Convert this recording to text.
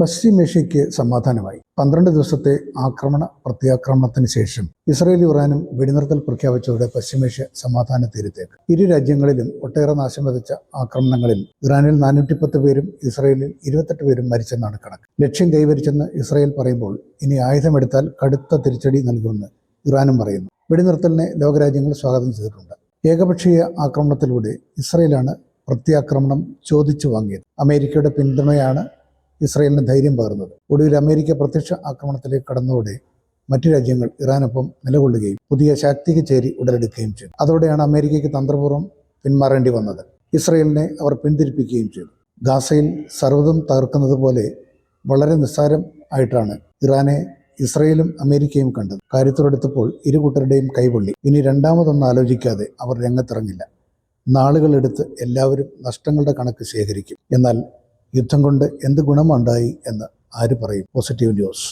പശ്ചിമേഷ്യയ്ക്ക് സമാധാനമായി. 12 ദിവസത്തെ പ്രത്യാക്രമണത്തിന് ശേഷം ഇസ്രയേലും ഇറാനും വെടിനിർത്തൽ പ്രഖ്യാപിച്ചതോടെ പശ്ചിമേഷ്യ സമാധാന തീരത്തേക്ക്. ഇരു രാജ്യങ്ങളിലും ഒട്ടേറെ നാശം വിതച്ച ആക്രമണങ്ങളിൽ ഇറാനിൽ 410 പേരും ഇസ്രയേലിൽ 28 പേരും മരിച്ചെന്നാണ് കണക്ക്. ലക്ഷ്യം കൈവരിച്ചെന്ന് ഇസ്രയേൽ പറയുമ്പോൾ ഇനി ആയുധമെടുത്താൽ കടുത്ത തിരിച്ചടി നൽകുമെന്ന് ഇറാനും പറയുന്നു. വെടിനിർത്തലിനെ ലോകരാജ്യങ്ങൾ സ്വാഗതം ചെയ്തിട്ടുണ്ട്. ഏകപക്ഷീയ ആക്രമണത്തിലൂടെ ഇസ്രയേലാണ് പ്രത്യാക്രമണം ചോദിച്ചു വാങ്ങിയത്. അമേരിക്കയുടെ പിന്തുണയാണ് ഇസ്രയേലിന് ധൈര്യം പകർന്നത്. ഒടുവിൽ അമേരിക്ക പ്രത്യക്ഷ ആക്രമണത്തിലേക്ക് കടന്നതോടെ മറ്റു രാജ്യങ്ങൾ ഇറാനൊപ്പം നിലകൊള്ളുകയും പുതിയ ശാക്തിക ചേരി ഉടലെടുക്കുകയും ചെയ്തു. അതോടെയാണ് അമേരിക്കയ്ക്ക് തന്ത്രപൂർവ്വം പിന്മാറേണ്ടി വന്നത്. ഇസ്രയേലിനെ അവർ പിന്തിരിപ്പിക്കുകയും ചെയ്തു. ഗാസയിൽ സർവ്വതും തകർക്കുന്നത് പോലെ വളരെ നിസ്സാരം ആയിട്ടാണ് ഇറാനെ ഇസ്രയേലും അമേരിക്കയും കണ്ടത്. കാര്യത്തോടെടുത്തപ്പോൾ ഇരു കൂട്ടരുടെയും കൈപൊള്ളി. ഇനി രണ്ടാമതൊന്നും ആലോചിക്കാതെ അവർ രംഗത്തിറങ്ങില്ല. നാളുകളെടുത്ത് എല്ലാവരും നഷ്ടങ്ങളുടെ കണക്ക് ശേഖരിക്കും. എന്നാൽ യുദ്ധം കൊണ്ട് എന്ത് ഗുണമുണ്ടായി എന്ന് ആര് പറയും? Positive news.